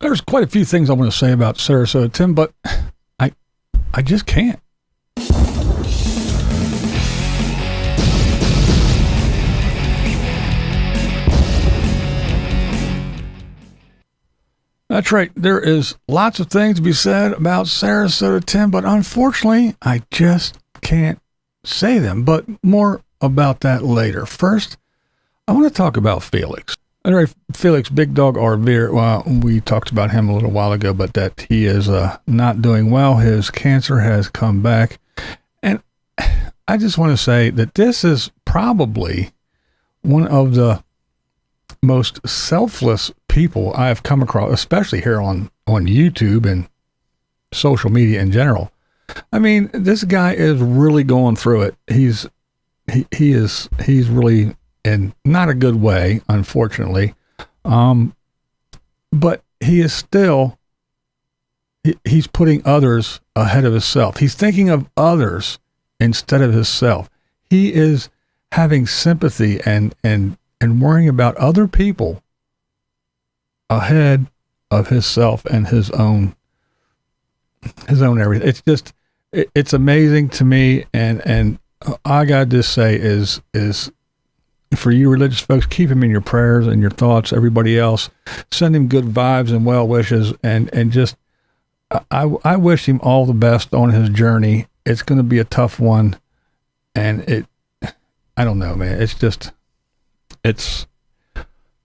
There's quite a few things I want to say about Sarasota Tim, but I just can't. That's right. There is lots of things to be said about Sarasota Tim, but unfortunately, I just can't say them. But more about that later. First, I want to talk about Felix. Anyway, Felix, Bigg Dogg RVer, well, we talked about him a little while ago, but that he is not doing well. His cancer has come back. And I just want to say that this is probably one of the most selfless people I have come across, especially here on YouTube and social media in general. I mean, this guy is really going through it. He's really in not a good way, unfortunately. But he is still, he's putting others ahead of himself. He's thinking of others instead of himself. He is having sympathy and worrying about other people ahead of himself and his own everything. It's just, it's amazing to me. And I got to just say is for you religious folks, keep him in your prayers and your thoughts. Everybody else, send him good vibes and well wishes. And just, I wish him all the best on his journey. It's going to be a tough one. And I don't know, man. It's just, it's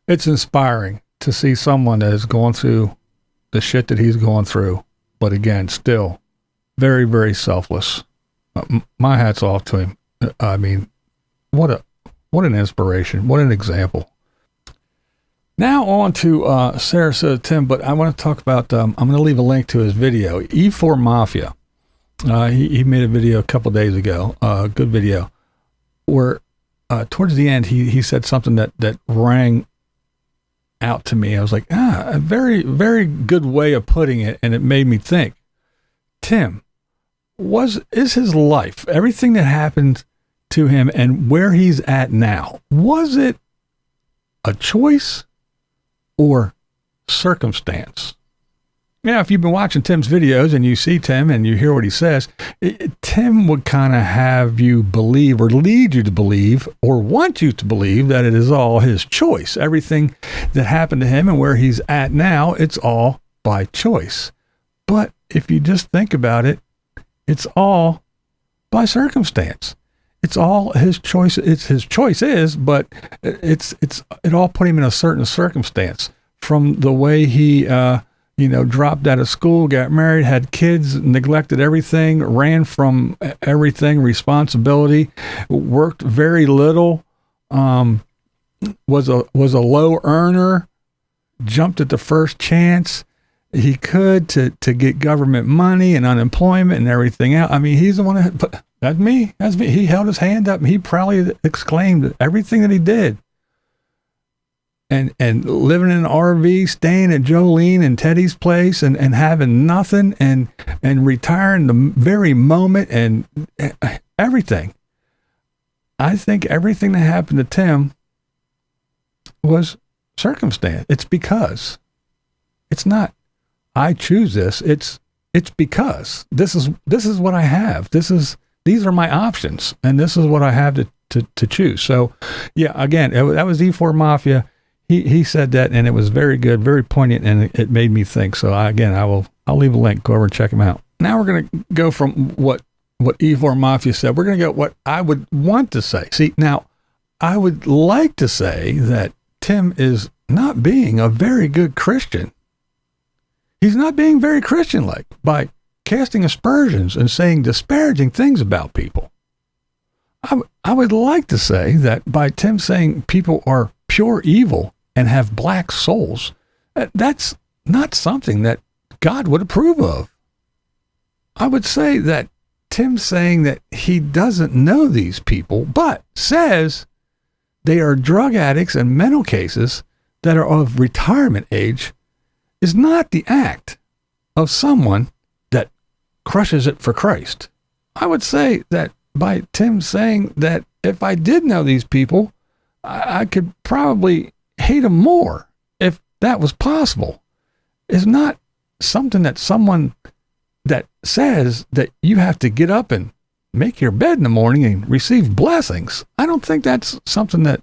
inspiring to see someone that is going through the shit that he's going through, but again, still very, very selfless. My hat's off to him. I mean, what an inspiration. What an example. Now on to Sarasota Tim, but I want to talk about, I'm going to leave a link to his video, E4 Mafia. He made a video a couple days ago, good video, where towards the end, he said something that rang out to me. I was like, a very, very good way of putting it. And it made me think, Tim, is his life, everything that happened to him and where he's at now, was it a choice or circumstance? Yeah, if you've been watching Tim's videos and you see Tim and you hear what he says, Tim would kind of have you believe or lead you to believe or want you to believe that it is all his choice. Everything that happened to him and where he's at now, it's all by choice. But if you just think about it, it's all by circumstance. It's all his choice. It's his choices, but it all put him in a certain circumstance. From the way he, dropped out of school, got married, had kids, neglected everything, ran from everything, responsibility, worked very little, was a low earner, jumped at the first chance he could to get government money and unemployment and everything else. I mean, he's the one but that's me. He held his hand up and he probably exclaimed everything that he did. And living in an RV, staying at Jolene and Teddy's place and having nothing and retiring the very moment and everything. I think everything that happened to Tim was circumstance. It's because. It's not, I choose this. It's because this is what I have. These are my options and this is what I have to choose. So yeah, again, that was E4 Mafia. He said that, and it was very good, very poignant, and it made me think. So I'll leave a link. Go over and check him out. Now we're going to go from what E4 Mafia said. We're going to go what I would want to say. See, now I would like to say that Tim is not being a very good Christian. He's not being very Christian-like by casting aspersions and saying disparaging things about people. I would like to say that by Tim saying people are pure evil and have black souls, that's not something that God would approve of. I would say that Tim saying that he doesn't know these people, but says they are drug addicts and mental cases that are of retirement age, is not the act of someone that crushes it for Christ. I would say that by Tim saying that if I did know these people, I could probably hate them more if that was possible. is not something that someone that says that you have to get up and make your bed in the morning and receive blessings. I don't think that's something that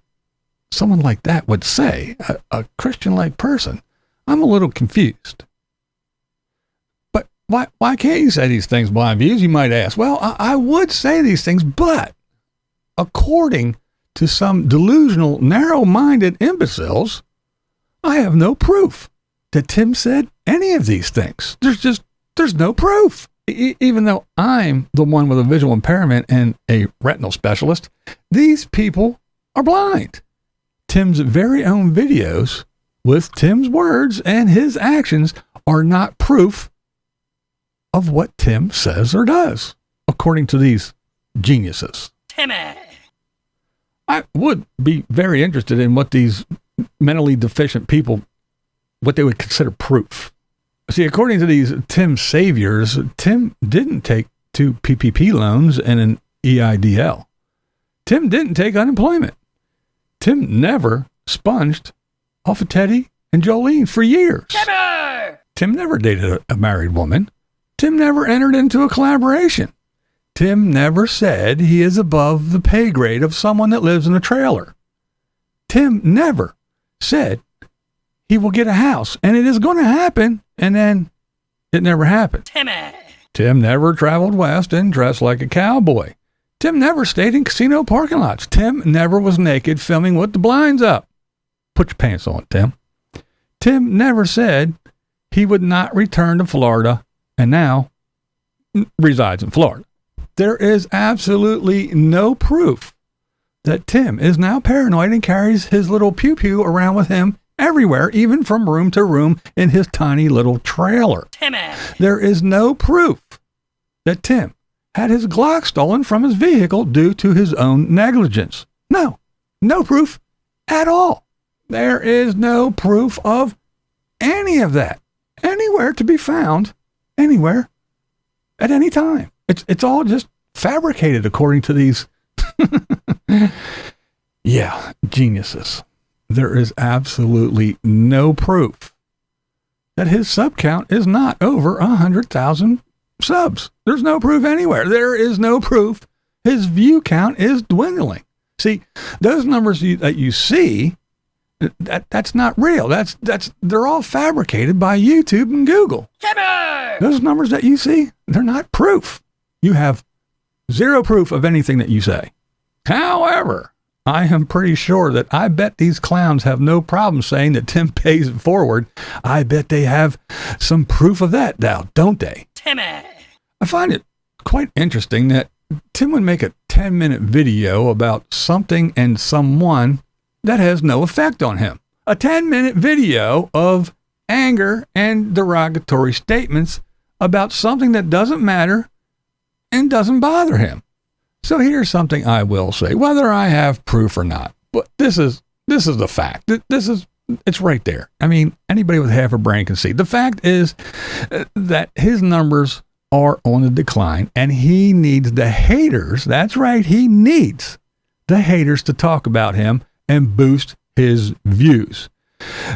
someone like that would say, a Christian-like person. I'm a little confused. But why can't you say these things, BlindViews? You might ask. Well, I would say these things, but according to some delusional, narrow-minded imbeciles, I have no proof that Tim said any of these things. There's no proof. Even though I'm the one with a visual impairment and a retinal specialist, these people are blind. Tim's very own videos with Tim's words and his actions are not proof of what Tim says or does, according to these geniuses. Timmy! I would be very interested in what these mentally deficient people, what they would consider proof. See, according to these Tim saviors, Tim didn't take 2 PPP loans and an EIDL. Tim didn't take unemployment. Tim never sponged off of Teddy and Jolene for years. Tim never dated a married woman. Tim never entered into a collaboration. Tim never said he is above the pay grade of someone that lives in a trailer. Tim never said he will get a house, and it is going to happen, and then it never happened. Tim never traveled west and dressed like a cowboy. Tim never stayed in casino parking lots. Tim never was naked filming with the blinds up. Put your pants on, Tim. Tim never said he would not return to Florida, and now resides in Florida. There is absolutely no proof that Tim is now paranoid and carries his little pew-pew around with him everywhere, even from room to room in his tiny little trailer. Timmy. There is no proof that Tim had his Glock stolen from his vehicle due to his own negligence. No proof at all. There is no proof of any of that anywhere to be found, anywhere, at any time. It's all just fabricated according to these, geniuses. There is absolutely no proof that his sub count is not over 100,000 subs. There's no proof anywhere. There is no proof his view count is dwindling. See, those numbers that you see, that's not real. They're all fabricated by YouTube and Google. Those numbers that you see, they're not proof. You have zero proof of anything that you say. However, I am pretty sure that I bet these clowns have no problem saying that Tim pays it forward. I bet they have some proof of that now, don't they? Timmy. I find it quite interesting that Tim would make a 10-minute video about something and someone that has no effect on him. A 10-minute video of anger and derogatory statements about something that doesn't matter and doesn't bother him. So here's something I will say, whether I have proof or not, but this is the fact. It's right there. I mean, anybody with half a brain can see. The fact is that his numbers are on the decline, and he needs the haters. That's right. He needs the haters to talk about him and boost his views,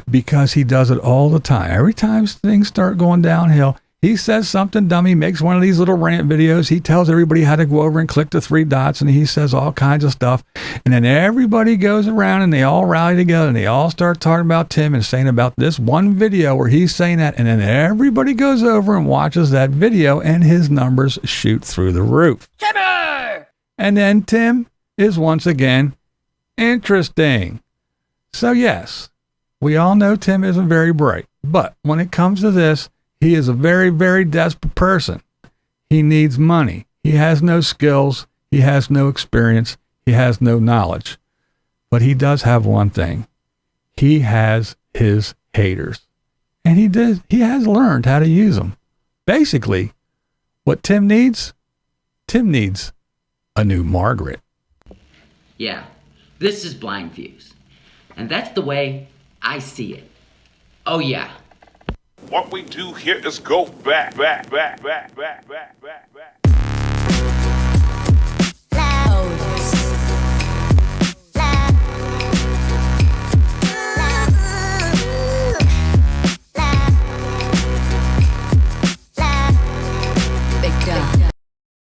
because he does it all the time. Every time things start going downhill, he says something dumb. He makes one of these little rant videos. He tells everybody how to go over and click the 3 dots, and he says all kinds of stuff. And then everybody goes around and they all rally together and they all start talking about Tim and saying about this one video where he's saying that. And then everybody goes over and watches that video and his numbers shoot through the roof. Timmy! And then Tim is once again interesting. So yes, we all know Tim isn't very bright, but when it comes to this, he is a very, very desperate person. He needs money. He has no skills. He has no experience. He has no knowledge. But he does have one thing. He has his haters. And he has learned how to use them. Basically, what Tim needs a new Margaret. Yeah, this is BlindViews. And that's the way I see it. Oh yeah. What we do here is go back.